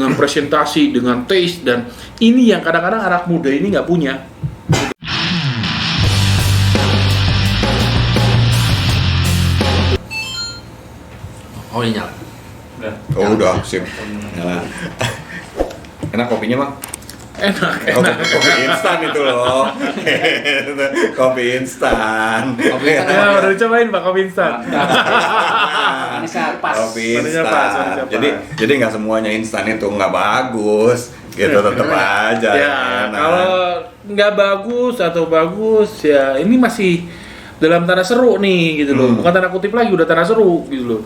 dengan presentasi, dengan taste, dan ini yang kadang-kadang anak muda ini nggak punya. Oh ini nyala. Udah, sip. Nyala. Enak kopinya, Bang? Enak. Kopi instan itu loh. Kopi instan. Ya, udah dicobain Pak kopi instan. Manisnya pas. Kopi Manisnya instan. pas, manisnya pas. Jadi nggak semuanya instan itu nggak bagus. Gitu tetap aja. Ya, enak. kalau nggak bagus atau bagus ya ini masih dalam tanda seru nih gitu loh. Bukan tanda kutip lagi, udah tanda seru gitu loh.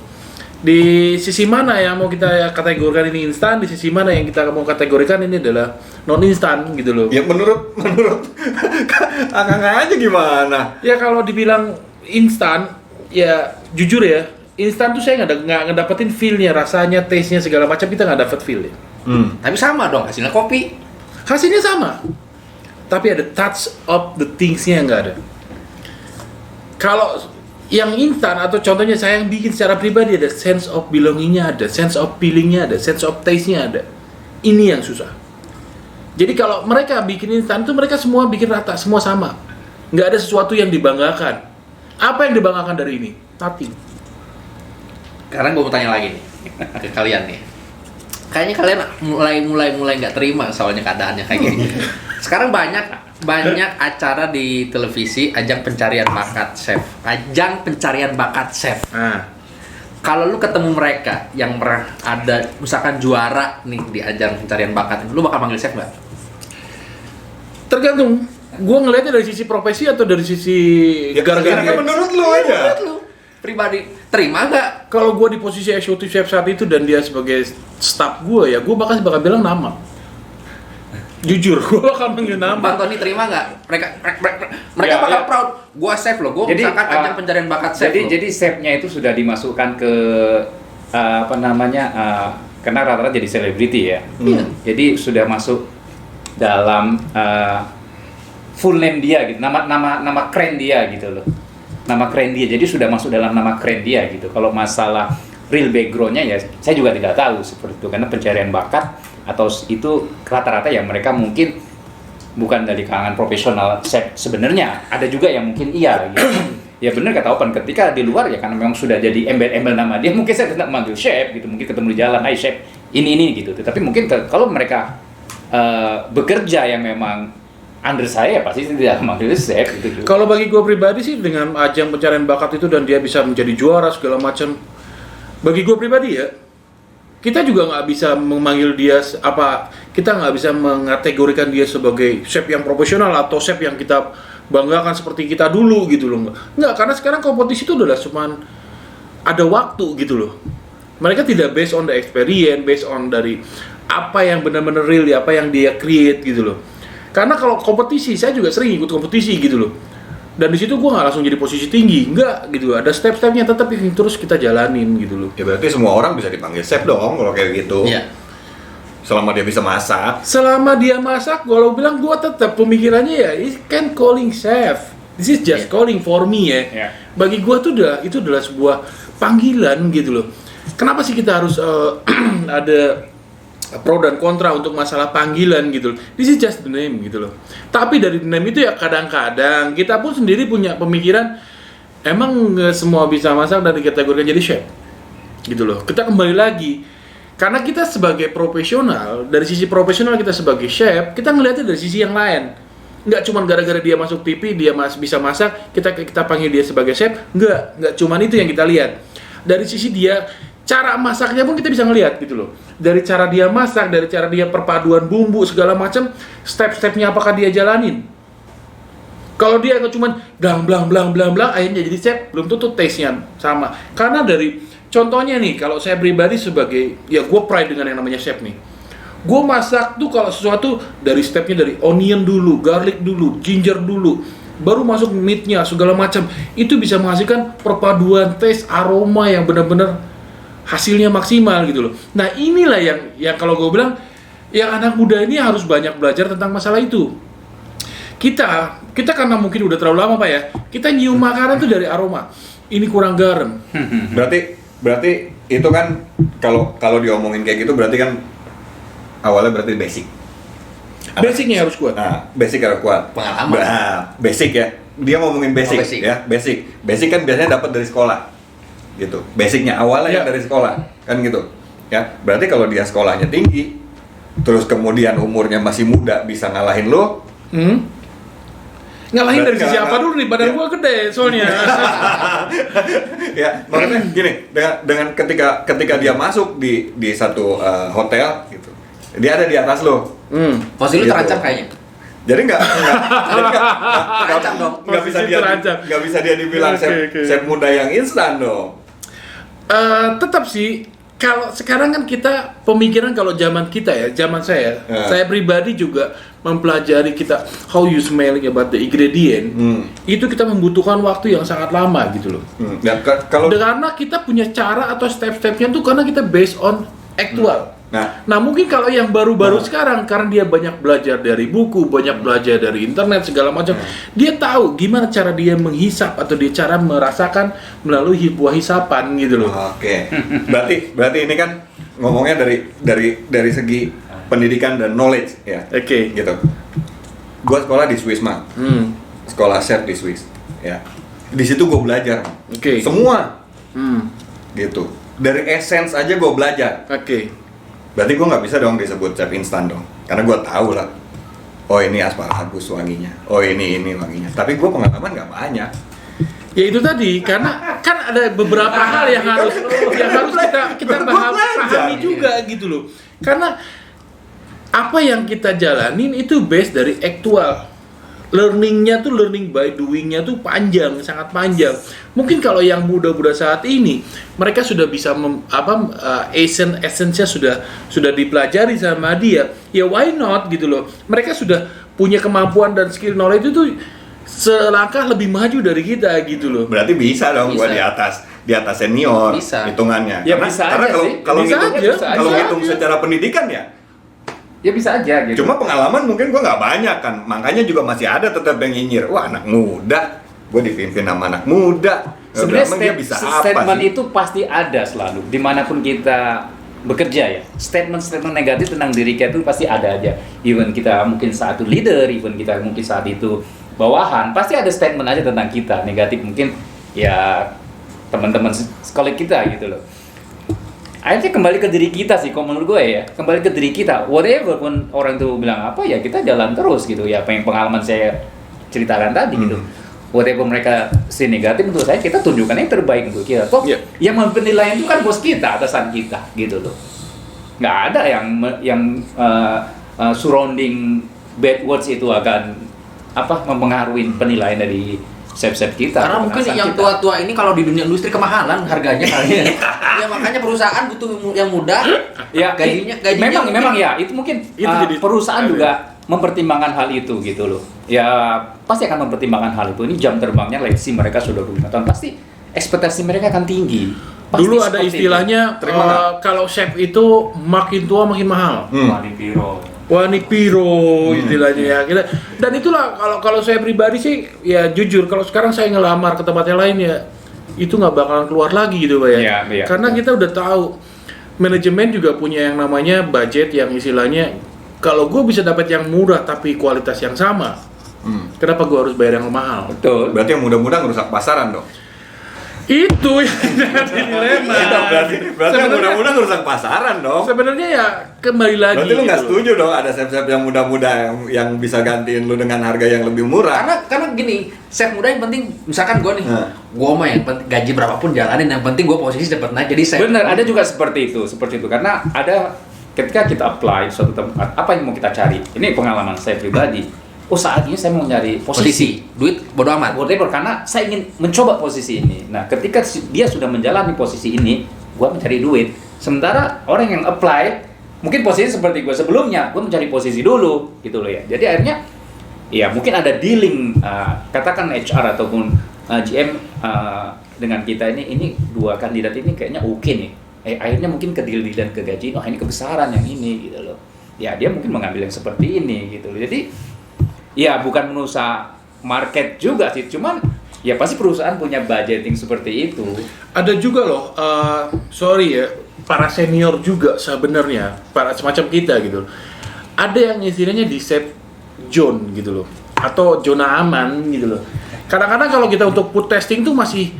Di sisi mana yang mau kita kategorikan ini instan, di sisi mana yang kita mau kategorikan ini adalah non instan gitu loh. Ya menurut Akang aja gimana? Ya kalau dibilang instan, ya jujur ya, instan tuh saya nggak ngedapetin feel-nya, rasanya, taste-nya segala macam kita nggak dapet feel ya. Tapi sama dong hasilnya kopi. Hasilnya sama, tapi ada touch of the things-nya nggak ada. Kalau yang instan atau contohnya saya yang bikin secara pribadi ada sense of belonging-nya ada, sense of feeling-nya ada, sense of taste-nya ada. Ini yang susah. Jadi kalau mereka bikin instan itu mereka semua bikin rata, semua sama. Nggak ada sesuatu yang dibanggakan. Apa yang dibanggakan dari ini? Nothing. Sekarang gue mau tanya lagi nih ke kalian nih. Kayaknya kalian mulai nggak terima soalnya keadaannya kayak gini. Sekarang banyak acara di televisi ajang pencarian bakat chef. Nah, Kalau lu ketemu mereka yang ada misalkan juara nih di ajang pencarian bakat, lu bakal panggil chef nggak? tergantung. Gue ngelihatnya dari sisi profesi atau dari sisi gara-gara dia. Menurut lu aja. Menurut lu pribadi terima nggak? Kalau gue di posisi eksekutif chef saat itu dan dia sebagai staff gue ya, gue bakal bilang nama. Jujur, gue bakal manggil nama. Bang Tony terima nggak? Mereka Ya, bakal ya. proud. Gua chef loh, gua Jadi, misalkan ajang pencarian bakat chef loh. Jadi chefnya itu sudah dimasukkan ke karena rata-rata jadi selebriti ya. Iya. Jadi sudah masuk dalam full name dia gitu, nama keren dia gitu loh. Nama keren dia. Jadi sudah masuk dalam nama keren dia gitu. Kalau masalah real background-nya ya saya juga tidak tahu seperti itu karena pencarian bakat atau itu rata-rata ya mereka mungkin bukan dari kalangan profesional chef sebenarnya. Ada juga yang mungkin iya gitu. Ya benar kata Open, ketika di luar ya karena memang sudah jadi embel-embel nama dia, mungkin saya tetap manggil chef gitu, mungkin ketemu di jalan, "Hai chef, ini gitu." Tapi mungkin kalau mereka bekerja yang memang under saya ya pasti tidak manggil chef gitu. Kalau bagi gue pribadi sih dengan ajang pencarian bakat itu dan dia bisa menjadi juara segala macam, bagi gue pribadi ya, kita juga nggak bisa memanggil dia kita nggak bisa mengategorikan dia sebagai chef yang profesional atau chef yang kita banggakan seperti kita dulu gitu loh. Nggak, karena sekarang kompetisi itu udah cuman ada waktu gitu loh. Mereka tidak based on the experience, based on dari apa yang benar-benar real, apa yang dia create gitu loh. Karena kalau kompetisi, saya juga sering ikut kompetisi gitu loh. Dan di situ gue nggak langsung jadi posisi tinggi, nggak gitu. Ada step-stepnya tetap yang terus kita jalanin gitu loh. Ya berarti semua orang bisa dipanggil chef dong kalau kayak gitu. Iya. Selama dia bisa masak. Selama dia masak, kalau bilang gue tetap pemikirannya ya, it can calling chef. This is just calling for me ya. Yeah. Bagi gue tuh itu adalah sebuah panggilan gitu loh. Kenapa sih kita harus ada pro dan kontra untuk masalah panggilan gitu loh. This is just the name gitu loh. Tapi dari the name itu ya kadang-kadang kita pun sendiri punya pemikiran emang nggak semua bisa masak dan dikategorikan jadi chef gitu loh. Kita kembali lagi karena kita sebagai profesional, dari sisi profesional kita sebagai chef, kita ngelihatnya dari sisi yang lain. Nggak cuma gara-gara dia masuk TV, dia bisa masak, kita panggil dia sebagai chef. Nggak cuma itu yang kita lihat. Dari sisi dia, cara masaknya pun kita bisa ngelihat gitu loh. Dari cara dia masak, dari cara dia perpaduan bumbu segala macam, step-stepnya apakah dia jalanin. Kalau dia cuma blang, akhirnya jadi chef, belum tentu taste-nya sama. Karena dari contohnya nih, kalau saya pribadi sebagai, ya gue pride dengan yang namanya chef nih. Gue masak tuh kalau sesuatu dari stepnya dari onion dulu, garlic dulu, ginger dulu, baru masuk meatnya segala macam. Itu bisa menghasilkan perpaduan taste, aroma yang benar-benar hasilnya maksimal gitu loh. Nah inilah yang kalau gue bilang, yang anak muda ini harus banyak belajar tentang masalah itu. Kita karena mungkin udah terlalu lama Pak ya, kita nyium makanan tuh dari aroma. Ini kurang garam. Berarti itu kan kalau diomongin kayak gitu berarti kan awalnya berarti basic. Basicnya harus kuat. Nah, basic harus kuat. Pengalaman. Nah, basic ya. Dia ngomongin basic, basic. ya, basic. Basic kan biasanya dapat dari sekolah. Gitu. Basicnya awalnya Ya. dari sekolah, kan gitu. Ya, berarti kalau dia sekolahnya tinggi, terus kemudian umurnya masih muda bisa ngalahin lo, Ngalahin dari Berarti sisi nggak- apa dulu nih? Badan ya. gua gede soalnya. ya makanya gini, dengan ketika dia masuk di satu hotel gitu, dia ada di atas lo. Posisi lu Gitu. terancam kayaknya. Jadi nggak Terancam dong. Posisi terancam. nggak bisa dia dibilang Oke. chef muda yang instan dong. Tetap sih, kalau sekarang kan kita pemikiran kalau zaman kita ya, zaman saya pribadi juga mempelajari kita how you smelling about the ingredient. Itu kita membutuhkan waktu yang sangat lama gitu loh. Dan kalau Karena kita punya cara atau step-stepnya tuh karena kita based on actual. Nah mungkin kalau yang baru-baru sekarang karena dia banyak belajar dari buku, banyak belajar dari internet segala macam, dia tahu gimana cara dia menghisap atau dia cara merasakan melalui buah hisapan gitu loh. Oke. Berarti ini kan ngomongnya dari segi pendidikan dan knowledge ya. Oke. Gitu. Gua sekolah di Swiss mah. Sekolah chef di Swiss ya. Di situ gue belajar. Oke. Semua Hmm. gitu. Dari essence aja gue belajar. Oke. Berarti gue nggak bisa dong disebut chef instan dong. Karena gue tahu lah. Oh ini asparagus wanginya. Oh ini wanginya. Tapi gue pengalaman nggak banyak. Ya itu tadi karena kan ada beberapa hal yang harus kita pahami juga gitu loh. Karena apa yang kita jalanin itu based dari actual. Learningnya tuh learning by doingnya tuh panjang, sangat panjang. Mungkin kalau yang muda-muda saat ini mereka sudah bisa essence-nya sudah dipelajari sama dia. Ya why not gitu loh. Mereka sudah punya kemampuan dan skill knowledge itu selangkah lebih maju dari kita gitu loh. Berarti bisa dong gue Bisa. di atas senior Bisa. hitungannya. Ya, bisa karena aja kalau sih. kalau Bisa ngitung aja, kalau bisa ngitung aja. secara pendidikan ya. Ya bisa aja gitu. Cuma pengalaman mungkin gue nggak banyak kan, makanya juga masih ada tetap yang nyinyir. Wah anak muda, gue dipimpin sama anak muda. Sebenarnya Emang dia bisa apa statement sih? itu pasti ada selalu dimanapun kita bekerja ya. Statement-statement negatif tentang diri kita itu pasti ada aja. Even kita mungkin saat itu leader, even kita mungkin saat itu bawahan, pasti ada statement aja tentang kita negatif. Mungkin ya teman-teman sekolah kita gitu loh. Akhirnya kembali ke diri kita sih, kalau menurut gue ya, kembali ke diri kita. Whatever pun orang tuh bilang apa ya, kita jalan terus gitu ya. Apa yang pengalaman saya ceritakan tadi gitu. Whatever mereka si negatif untuk saya, kita tunjukkan yang terbaik untuk kita. Toh Iya. yang penilaian itu kan bos kita, atasan kita gitu loh. Nggak ada yang surrounding bad words itu akan mempengaruhi penilaian dari chef-chef kita. Karena mungkin atasan yang kita. tua-tua ini kalau di dunia industri kemahalan harganya kali ya. Ya makanya perusahaan butuh yang muda. Ya, gajinya memang ya itu mungkin Itu jadi- perusahaan juga mempertimbangkan hal itu gitu loh. Ya pasti akan mempertimbangkan hal itu. Ini jam terbangnya let's see mereka sudah 25 tahun, pasti ekspektasi mereka akan tinggi. Pasti Dulu ada seperti istilahnya Terima nggak? kalau chef itu makin tua makin mahal. itu. Wani Piro. Wani Piro istilahnya ya. Dan itulah kalau saya pribadi sih ya jujur kalau sekarang saya ngelamar ke tempat yang lain ya itu nggak bakalan keluar lagi gitu Pak ya. Iya, iya. Karena kita udah tahu manajemen juga punya yang namanya budget yang istilahnya kalau gue bisa dapat yang murah tapi kualitas yang sama, kenapa gue harus bayar yang mahal? Betul. Berarti yang muda-muda ngerusak pasaran dong. Itu yang jadi dilema. berarti yang Sebenarnya- muda-muda ngerusak pasaran dong. Sebenarnya ya kembali lagi. Berarti lu nggak gitu loh. setuju dong ada chef-chef yang muda-muda yang bisa gantiin lu dengan harga yang lebih murah. Karena gini, chef muda yang penting misalkan gue nih, Nah. gue mah yang penting gaji berapapun jalanin, yang penting gue posisi dapat naik jadi chef. Benar, ada juga seperti itu karena ada ketika kita apply suatu tempat, apa yang mau kita cari? Ini pengalaman saya pribadi. Oh saat ini saya mau nyari posisi. duit bodo amat. Whatever, karena saya ingin mencoba posisi ini. Nah, ketika dia sudah menjalani posisi ini, gua mencari duit. Sementara orang yang apply, mungkin posisi seperti gua sebelumnya, gua mencari posisi dulu, gitu loh ya. Jadi akhirnya, ya mungkin ada dealing, katakan HR ataupun GM dengan kita ini dua kandidat ini kayaknya oke nih. Akhirnya mungkin ke deal dan ke gaji, oh ini kebesaran yang ini, gitu loh. Ya dia mungkin mengambil yang seperti ini, gitu loh. Jadi ya bukan merusak market juga sih, cuman ya pasti perusahaan punya budgeting seperti itu. Ada juga loh, sorry ya, para senior juga sebenarnya, para semacam kita gitu. Ada yang istilahnya di safe zone gitu loh, atau zona aman gitu loh. Kadang-kadang kalau kita untuk food testing tuh masih,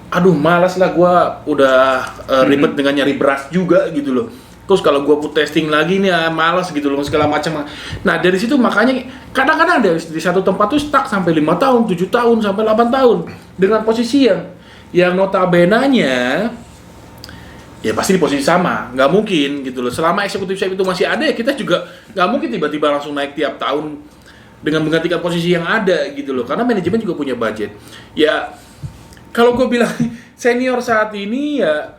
aduh malas lah, gua udah ribet dengan nyari beras juga gitu loh. Terus kalau gua food testing lagi nih malas gitu loh, segala macam. Nah dari situ makanya kadang-kadang ada di satu tempat tuh stuck sampai 5 tahun, 7 tahun, sampai 8 tahun dengan posisi yang notabene-nya ya pasti di posisi sama, nggak mungkin gitu loh. Selama eksekutif chef itu masih ada ya kita juga nggak mungkin tiba-tiba langsung naik tiap tahun dengan menggantikan posisi yang ada gitu loh. Karena manajemen juga punya budget. Ya kalau gue bilang senior saat ini ya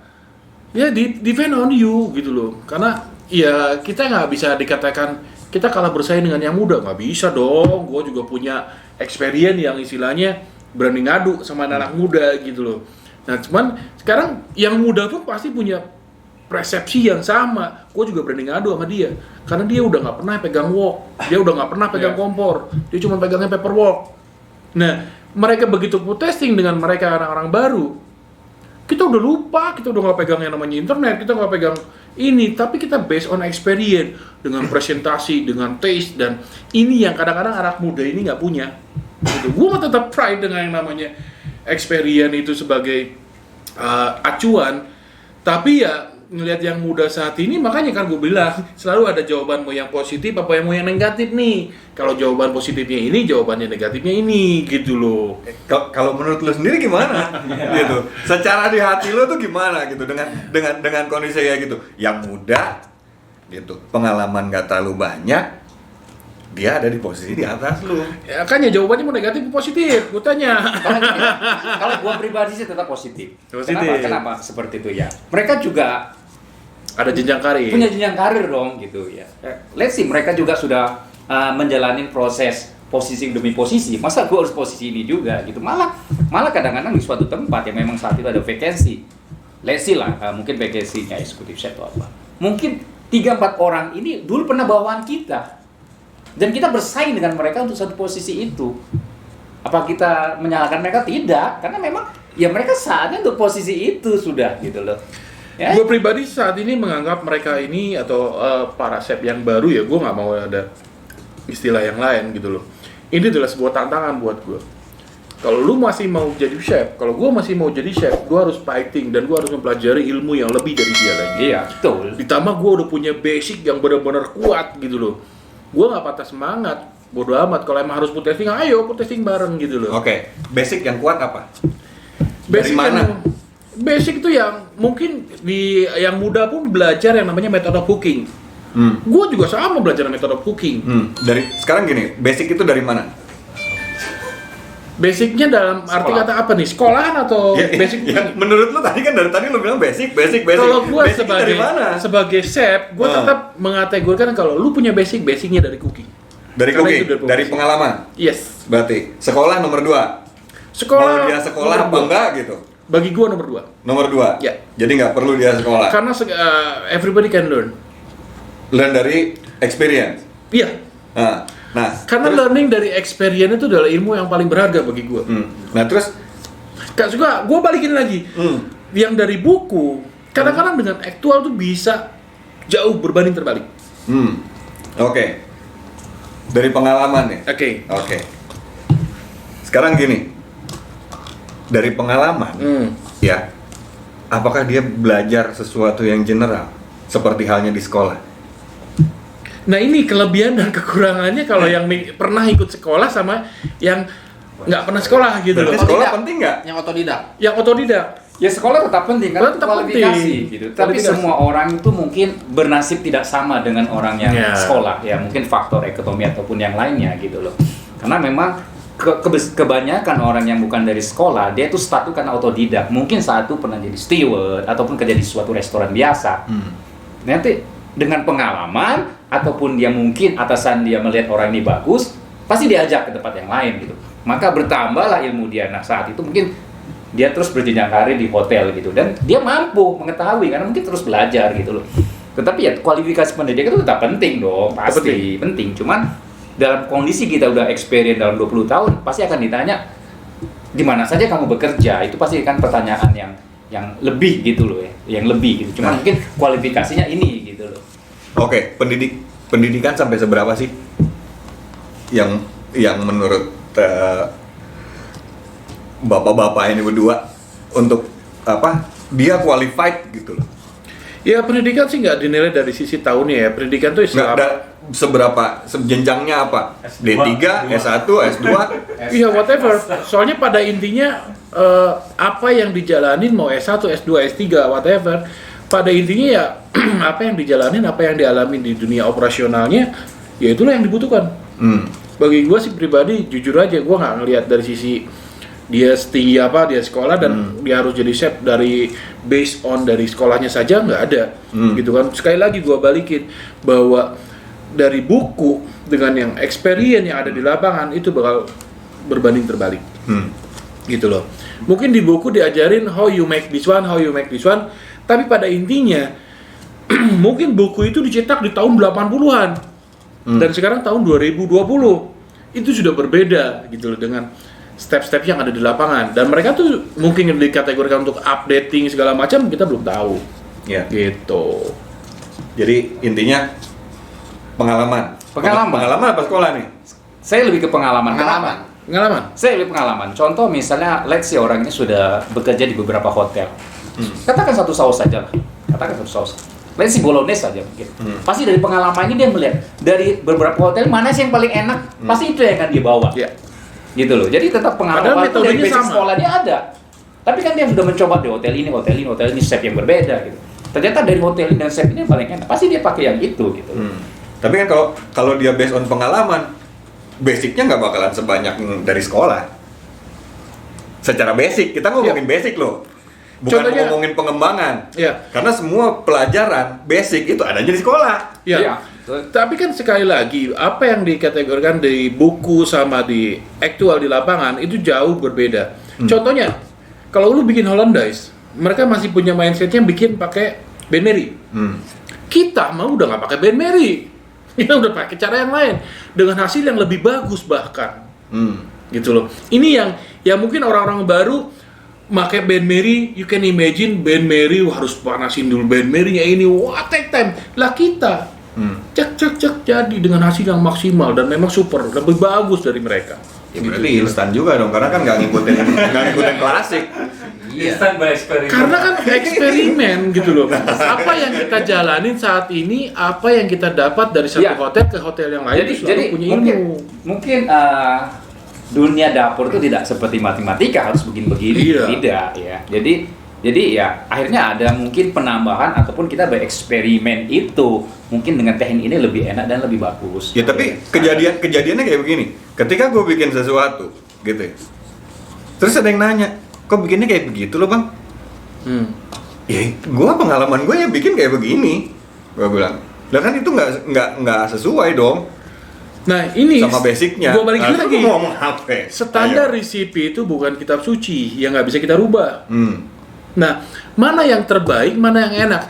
depend on you gitu loh. Karena ya kita nggak bisa dikatakan kita kalah bersaing dengan yang muda, nggak bisa dong. Gue juga punya experience yang istilahnya berani ngadu sama anak muda gitu loh. Nah cuman sekarang yang muda pun pasti punya persepsi yang sama. Gue juga berani ngadu sama dia karena dia udah nggak pernah pegang wok, dia udah nggak pernah pegang kompor, dia cuma pegangnya paperwork. Nah mereka begitu food testing dengan mereka orang-orang baru, kita udah lupa, kita udah nggak pegang yang namanya internet, kita nggak pegang ini, tapi kita based on experience dengan presentasi, dengan taste, dan ini yang kadang-kadang anak muda ini nggak punya. Gitu. Gue mah tetap pride dengan yang namanya experience itu sebagai acuan, tapi ya ngelihat yang muda saat ini, makanya kan gue bilang selalu ada jawaban mau yang positif apa yang mau yang negatif nih. Kalau jawaban positifnya ini, jawabannya negatifnya ini gitu loh. Kalau menurut lo sendiri gimana? Gitu. Secara di hati lo tuh gimana gitu dengan kondisi kayak gitu. Yang muda gitu, pengalaman nggak terlalu banyak, dia ada di posisi di atas lu. Ya kan ya jawabannya mau negatif atau positif, gue tanya. Kalau gua pribadi sih tetap positif. Positif. Kenapa seperti itu ya? Mereka juga Ada jenjang karir. punya jenjang karir dong gitu ya. Let's see, mereka juga sudah menjalani proses posisi demi posisi. Masa gua harus posisi ini juga gitu? Malah kadang-kadang di suatu tempat yang memang saat itu ada vacancy. Let's see lah, mungkin vacancy-nya eksekutif chef atau apa. Mungkin 3-4 orang ini dulu pernah bawahan kita. Dan kita bersaing dengan mereka untuk satu posisi itu. Apa kita menyalahkan mereka? Tidak, karena memang ya mereka saatnya untuk posisi itu sudah gitu loh. Ya? Gue pribadi saat ini menganggap mereka ini atau para chef yang baru ya, gue nggak mau ada istilah yang lain gitu loh. Ini adalah sebuah tantangan buat gue. Kalau lu masih mau jadi chef, kalau gue masih mau jadi chef, gue harus fighting dan gue harus mempelajari ilmu yang lebih dari dia lagi. Iya, betul. Ditambah gue udah punya basic yang benar-benar kuat gitu loh. Gue nggak patah semangat, bodo amat. Kalau emang harus food testing, ayo food testing bareng gitu loh. Oke, basic yang kuat apa? Basic Dari mana? Basic itu yang mungkin yang muda pun belajar yang namanya metode cooking. Gue juga sama belajar metode cooking. Dari sekarang gini, basic itu dari mana? Basicnya dalam arti Sekolah. kata apa nih? Sekolahan atau basic ya, cooking? menurut lu tadi kan dari tadi lu bilang basic. Kalau gue Basic itu dari mana? sebagai chef, gue tetap mengategorikan kalau lu punya basicnya dari cooking. Dari Karena cooking, itu dari profesi. pengalaman. Yes. Berarti sekolah nomor 2. Sekolah. Mau dia sekolah nomor apa dua. enggak gitu? Bagi gue nomor 2. Nomor 2. Ya. Jadi nggak perlu dia sekolah. Karena everybody can learn. Learn dari experience. Iya. Nah, Karena terus- learning dari experience itu adalah ilmu yang paling berharga bagi gue. Nah, terus Kak suka, gue balikin lagi. Yang dari buku, kadang-kadang dengan aktual tuh bisa jauh berbanding terbalik. Oke. Dari pengalaman nih. Oke. Sekarang gini. Dari pengalaman, ya. Apakah dia belajar sesuatu yang general seperti halnya di sekolah? Nah ini kelebihan dan kekurangannya kalau yang pernah ikut sekolah sama yang nggak pernah sekolah gitu loh. Berarti sekolah Otodidak. penting nggak? Yang otodidak. Yang otodidak. Ya sekolah tetap penting kan, Tetap kualifikasi penting. gitu. Tapi Kualifikasi. semua orang itu mungkin bernasib tidak sama dengan orang yang Ya. sekolah ya, mungkin faktor ekonomi ataupun yang lainnya gitu loh. Karena memang kebanyakan orang yang bukan dari sekolah, dia itu start karena otodidak. Mungkin saat itu pernah jadi steward ataupun kerja di suatu restoran biasa. Nanti dengan pengalaman ataupun dia mungkin atasan dia melihat orang ini bagus, pasti diajak ke tempat yang lain gitu. Maka bertambahlah ilmu dia. Nah saat itu mungkin dia terus berjenjang karir di hotel gitu dan dia mampu mengetahui karena mungkin terus belajar gitu loh. Tetapi ya kualifikasi pendidikan itu tetap penting dong, pasti penting. Cuman dalam kondisi kita udah experience dalam 20 tahun, pasti akan ditanya di mana saja kamu bekerja. Itu pasti kan pertanyaan yang lebih gitu loh ya, yang lebih gitu. Cuma Nah. mungkin kualifikasinya ini gitu loh. Oke, pendidikan sampai seberapa sih yang menurut bapak-bapak ini berdua untuk apa dia qualified gitu loh? Ya pendidikan sih nggak dinilai dari sisi tahunnya ya. Pendidikan tuh Nggak selama ada seberapa jenjangnya apa? D3, S1, S2. iya whatever. Soalnya pada intinya apa yang dijalanin mau S1, S2, S3 whatever. Pada intinya ya apa yang dijalanin, apa yang dialamin di dunia operasionalnya, ya itulah yang dibutuhkan. Bagi gue sih pribadi jujur aja gue nggak ngelihat dari sisi dia setinggi apa dia sekolah dan dia harus jadi chef dari based on dari sekolahnya saja nggak ada gitu kan. Sekali lagi gue balikin bahwa dari buku dengan yang experience yang ada di lapangan itu bakal berbanding terbalik gitu loh. Mungkin di buku diajarin how you make this one, tapi pada intinya mungkin buku itu dicetak di tahun 80-an dan sekarang tahun 2020 itu sudah berbeda gitu loh dengan step-step yang ada di lapangan dan mereka tuh mungkin dikategorikan untuk updating segala macam kita belum tahu Ya. gitu. Jadi intinya pengalaman. Pengalaman apa sekolah nih? Saya lebih ke pengalaman. Pengalaman. Pengalaman. Saya lebih pengalaman. Contoh misalnya, let's say orang ini sudah bekerja di beberapa hotel. Katakan satu saus saja lah. Katakan satu saus. Let's say Bolognese saja mungkin. Pasti dari pengalamannya dia melihat dari beberapa hotel mana sih yang paling enak. Pasti itu yang akan dia bawa. Ya. Gitu loh. Jadi tetap Padahal pengalaman itu dari metodenya basic sama. sekolahnya ada. Tapi kan dia sudah mencoba di hotel ini, chef yang berbeda gitu. Ternyata dari hotel ini dan chef ini yang paling enak. Pasti dia pakai yang itu gitu. Tapi kan kalau dia based on pengalaman, basicnya nggak bakalan sebanyak dari sekolah. Secara basic, kita ngomongin basic loh. Bukan Contohnya- ngomongin pengembangan. Ya. Karena semua pelajaran basic itu adanya di sekolah. Ya. Iya. Tapi kan sekali lagi apa yang dikategorikan di buku sama di aktual di lapangan itu jauh berbeda. Contohnya kalau lu bikin Hollandaise, mereka masih punya mindsetnya bikin pakai Ben Mary. Kita mau udah nggak pakai Ben Mary, kita udah pakai cara yang lain dengan hasil yang lebih bagus bahkan. Gitu loh. Ini yang mungkin orang-orang baru pakai Ben Mary, you can imagine Ben Mary harus panasin dulu Ben Mary-nya ini, wah take time. Lah kita cek jadi dengan hasil yang maksimal dan memang super lebih bagus dari mereka. Ya berarti instan juga dong, karena kan nggak ngikutin klasik. Instant by experiment. Karena kan eksperimen gitu loh. Apa yang kita jalanin saat ini, apa yang kita dapat dari satu Ya. hotel ke hotel yang lain itu selalu punya ilmu. mungkin dunia dapur itu tidak seperti matematika harus begini-begini, Iya. tidak ya. Jadi ya akhirnya ada mungkin penambahan ataupun kita bereksperimen itu mungkin dengan teknik ini lebih enak dan lebih bagus. Ya tapi kejadiannya kayak begini. Ketika gue bikin sesuatu, gitu ya. Terus ada yang nanya, kok bikinnya kayak begitu loh bang? Ya, gue pengalaman gue ya bikin kayak begini. Gue bilang, lah kan itu nggak sesuai dong Nah ini sama basicnya. Gua balikin Nah, lagi. lu ngomong apa? Standar resipi itu bukan kitab suci yang nggak bisa kita rubah. Hmm. Nah, mana yang terbaik, mana yang enak?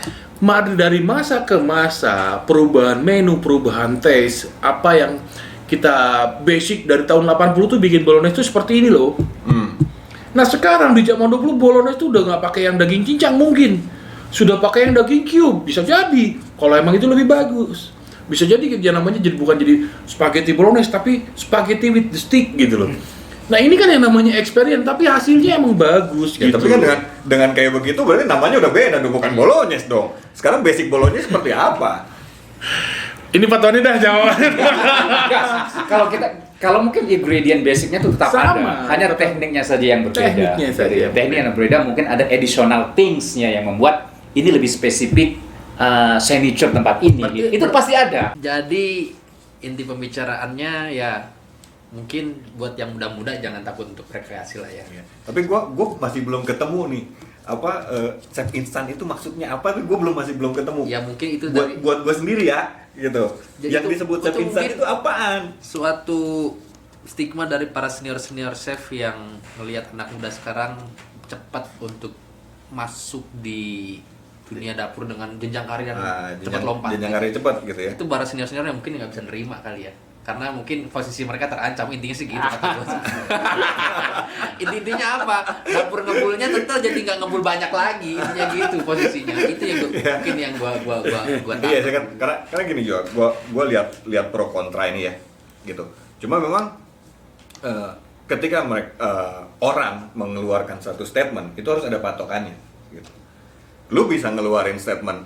Dari masa ke masa, perubahan menu, perubahan taste, apa yang kita basic dari tahun 80 tuh bikin Bolognese itu seperti ini loh. Nah sekarang di zaman 20 Bolognese itu udah nggak pakai yang daging cincang mungkin, sudah pakai yang daging cube, bisa jadi. Kalau emang itu lebih bagus, bisa jadi dia namanya jadi bukan jadi spaghetti Bolognese tapi spaghetti with the stick gitu loh. Nah ini kan yang namanya experience, tapi hasilnya emang bagus Ya, gitu. tapi kan dengan kayak begitu berarti namanya udah beda dong, bukan Bolognese dong. Sekarang basic Bolognese seperti apa? Ini Pak Tony dah jawabannya. Kalau mungkin ingredient basicnya itu tetap Sama. ada, hanya tekniknya saja yang berbeda. Tekniknya saja yang Teknik yang berbeda, mungkin ada additional thingsnya yang membuat ini lebih spesifik signature tempat ini. Itu pasti ada. Jadi inti pembicaraannya ya mungkin buat yang muda-muda jangan takut untuk rekreasi lah ya. Tapi gua masih belum ketemu nih apa chef instan itu maksudnya apa? Tapi gua masih belum ketemu. Ya mungkin itu buat gua sendiri ya gitu. Jadi Yang itu- disebut chef itu instan mungkin- itu apaan? suatu stigma dari para senior chef yang melihat anak muda sekarang cepat untuk masuk di dunia dapur dengan jenjang karir yang cepat lompat. Jenjang karir cepat gitu ya. Itu para senior yang mungkin nggak bisa nerima kali ya. karena mungkin posisi mereka terancam, intinya sih gitu kata gue. Intinya apa? Dapur ngebulnya tetap jadi nggak ngebul banyak lagi, intinya gitu posisinya. Itu yang mungkin yang gua tahu. Iya, kan karena gini juga, gua lihat pro kontra ini ya, gitu. Cuma memang ketika mereka orang mengeluarkan satu statement itu harus ada patokannya, gitu. Lu bisa ngeluarin statement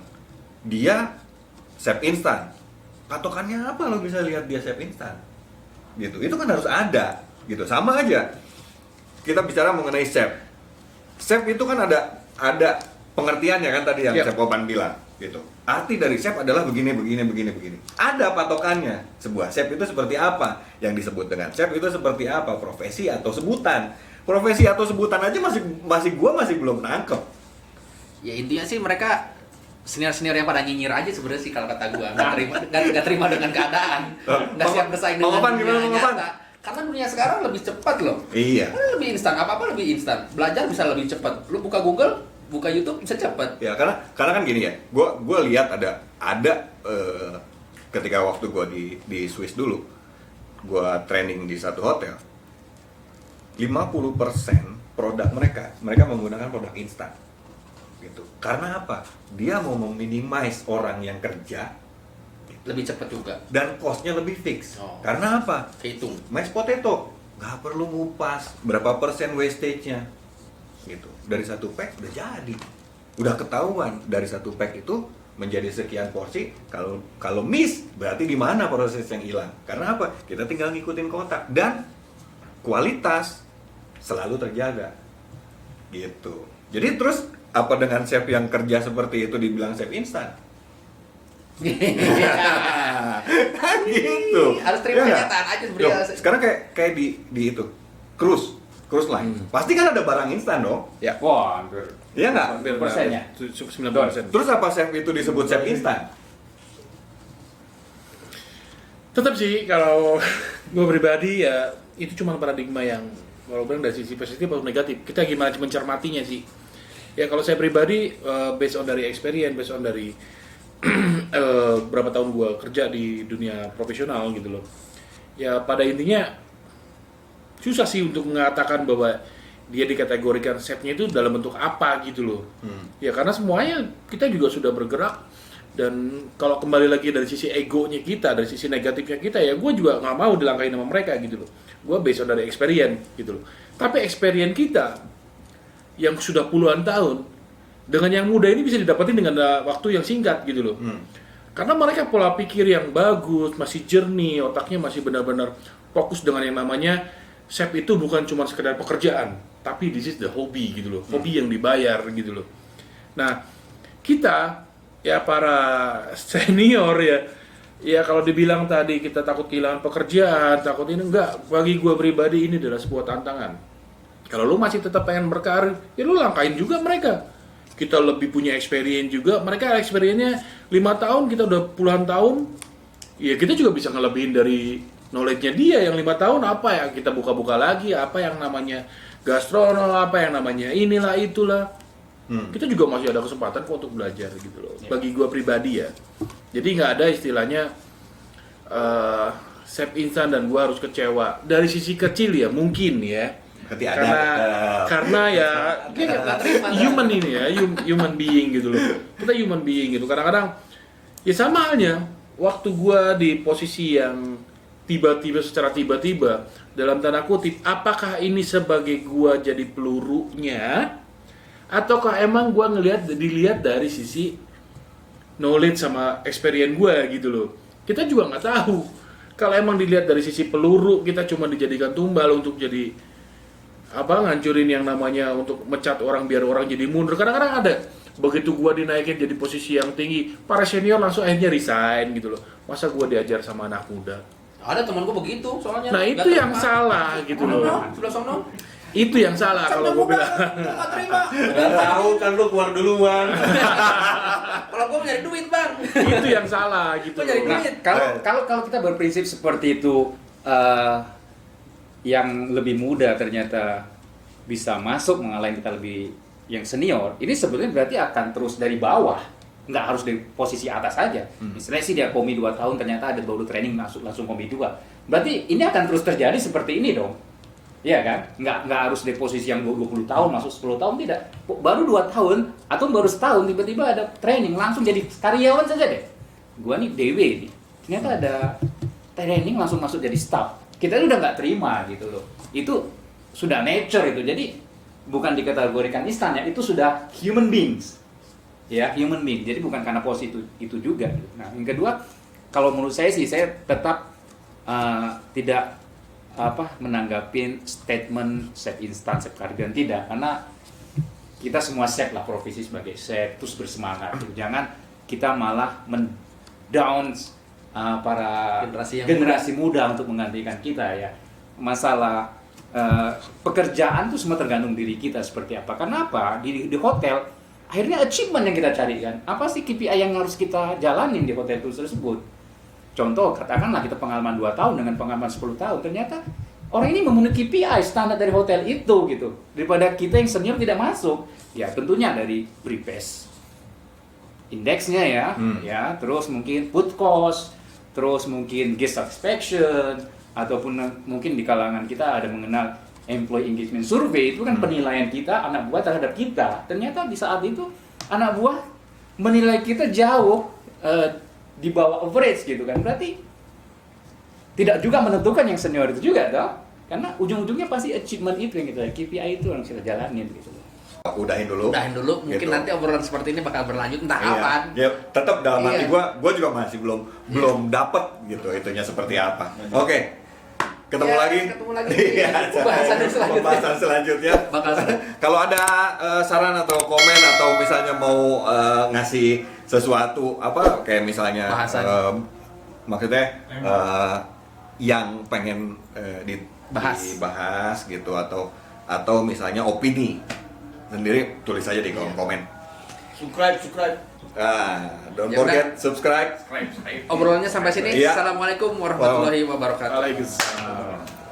dia save instan, patokannya apa lo bisa lihat dia save instan, gitu. Itu kan harus ada, gitu. Sama aja kita bicara mengenai save itu kan ada pengertiannya kan tadi yang Chef Opan bilang, gitu. Arti dari chef adalah begini. Ada patokannya. Sebuah chef itu seperti apa? Yang disebut dengan chef itu seperti apa? Profesi atau sebutan? Profesi atau sebutan aja gua masih belum nangkep. Ya intinya sih mereka senior yang pada nyinyir aja sebenarnya sih kalau kata gua. Nggak terima dengan keadaan. Nggak siap bersaing dengan dunia nyata. Karena dunia sekarang lebih cepat loh. Iya. Lebih instan. Apa-apa lebih instan. Belajar bisa lebih cepat. Lu buka Google, buka YouTube bisa cepat. Ya karena kan gini ya, gue lihat ada ketika waktu gue di Swiss dulu, gue training di satu hotel, 50% produk mereka menggunakan produk instan, gitu. Karena apa? Dia mau meminimize orang yang kerja, Lebih cepat juga. dan costnya lebih fix. Oh. Karena apa? Kehitung. Mashed potato nggak perlu ngupas berapa persen wastage-nya, gitu. Dari satu pack udah jadi, udah ketahuan dari satu pack itu menjadi sekian porsi. Kalau miss berarti di mana proses yang hilang. Karena apa? Kita tinggal ngikutin kotak dan kualitas selalu terjaga, gitu. Jadi terus apa dengan chef yang kerja seperti itu dibilang chef instan? Gitu. Harus terima Ya nggak? kenyataan aja Loh, sebenarnya. sekarang kayak di itu cruise line. Pasti kan ada barang instan dong. Ya. Wah, hampir. Iya nggak? Hampir Persennya? 90%. Terus apa chef itu disebut chef instan? Tetap sih kalau gue pribadi ya itu cuma paradigma yang kalau bilang dari sisi positif atau negatif. Kita gimana mencermatinya sih. Ya kalau saya pribadi based on dari experience, based on dari berapa tahun gue kerja di dunia profesional gitu loh. Ya pada intinya susah sih untuk mengatakan bahwa dia dikategorikan chefnya itu dalam bentuk apa gitu loh. Ya karena semuanya kita juga sudah bergerak, dan kalau kembali lagi dari sisi egonya kita, dari sisi negatifnya kita, ya gue juga nggak mau dilangkahin sama mereka gitu loh. Gue based on dari experience gitu loh. Tapi experience kita yang sudah puluhan tahun dengan yang muda ini bisa didapatin dengan waktu yang singkat gitu loh. Karena mereka pola pikir yang bagus, masih jernih, otaknya masih benar-benar fokus dengan yang namanya chef itu bukan cuma sekedar pekerjaan, tapi this is the hobby gitu loh, hobi yang dibayar gitu loh. Nah, kita ya para senior ya kalau dibilang tadi kita takut kehilangan pekerjaan, takut ini enggak, bagi gue pribadi ini adalah sebuah tantangan. Kalau lu masih tetap pengen berkarir, ya lu langkain juga mereka. Kita lebih punya experience juga, mereka experience-nya 5 tahun, kita udah puluhan tahun. Ya kita juga bisa ngelebihin dari knowledge-nya dia yang 5 tahun, apa ya kita buka-buka lagi, apa yang namanya gastronom, apa yang namanya inilah itulah. Kita juga masih ada kesempatan kok untuk belajar gitu loh. Bagi gua pribadi ya. Jadi nggak ada istilahnya chef instan dan gua harus kecewa. Dari sisi kecil ya mungkin ya. Berarti ada Karena ya human ini ya, human being gitu loh. Kita human being gitu. Kadang-kadang ya sama halnya waktu gua di posisi yang secara tiba-tiba dalam tanda kutip, apakah ini sebagai gua jadi pelurunya ataukah emang gua dilihat dari sisi knowledge sama experience gua gitu loh. Kita juga nggak tahu. Kalau emang dilihat dari sisi peluru, kita cuma dijadikan tumbal untuk jadi ngancurin yang namanya untuk mecat orang biar orang jadi mundur. Kadang-kadang ada begitu gua dinaikin jadi posisi yang tinggi, para senior langsung akhirnya resign gitu loh. Masa gua diajar sama anak muda? Ada teman gue begitu soalnya. Nah itu yang salah gitu loh. Sudah sono. Itu yang salah kalau gua bilang. Nggak terima. Udah tahu kan lu keluar duluan. Kalau gue nyari duit bang. Itu yang salah gitu. Gua nyari loh. duit. Kalau kita berprinsip seperti itu, yang lebih muda ternyata bisa masuk mengalahin kita lebih yang senior, ini sebetulnya berarti akan terus dari bawah nggak harus di posisi atas saja. Misalnya sih dia komi 2 tahun, ternyata ada baru training langsung komi 2. Berarti ini akan terus terjadi seperti ini dong. Iya kan? Nggak harus di posisi yang 20 tahun, masuk 10 tahun, tidak. Baru 2 tahun, atau baru setahun, tiba-tiba ada training, langsung jadi karyawan saja deh. Gua nih DW nih, ternyata ada training langsung masuk jadi staff. Kita udah nggak terima gitu loh. Itu sudah nature itu, jadi bukan dikategorikan instan ya, itu sudah human beings. Ya, human being. Jadi bukan karena posisi itu juga. Nah, yang kedua, kalau menurut saya sih, saya tetap tidak menanggapi statement chef instan, chef kardian, tidak, karena kita semua chef lah, profesi sebagai chef, terus bersemangat. Jangan kita malah mendown para generasi muda untuk menggantikan kita ya. Masalah pekerjaan itu semua tergantung diri kita seperti apa. Kenapa? Di hotel akhirnya achievement yang kita cari kan. Apa sih KPI yang harus kita jalanin di hotel itu tersebut? Contoh, katakanlah kita pengalaman 2 tahun dengan pengalaman 10 tahun, ternyata orang ini memenuhi KPI standar dari hotel itu gitu. Daripada kita yang senior tidak masuk, ya tentunya dari Bripes indeksnya ya, terus mungkin food cost, terus mungkin guest satisfaction, ataupun mungkin di kalangan kita ada mengenal employee engagement survey, itu kan penilaian kita, anak buah terhadap kita. Ternyata di saat itu anak buah menilai kita jauh di bawah average gitu kan. Berarti tidak juga menentukan yang senior itu juga toh. Karena ujung-ujungnya pasti achievement itu yang kita KPI itu yang kita jalanin gitu. Udahin dulu. Mungkin gitu. nanti obrolan seperti ini bakal berlanjut entah kapan. Ya, tetap dalam hati Iya. gua juga masih belum dapet gitu itunya seperti apa. Oke. Ketemu lagi. Iya. Pembahasan selanjutnya. Kalau ada saran atau komen atau misalnya mau ngasih sesuatu apa kayak misalnya maksudnya yang pengen dibahas gitu atau misalnya opini sendiri, tulis aja di kolom komen. Subscribe. Don't Ya forget subscribe. Obrolannya sampai sini. Iya. Assalamualaikum warahmatullahi wabarakatuh. Waalaikumsalam.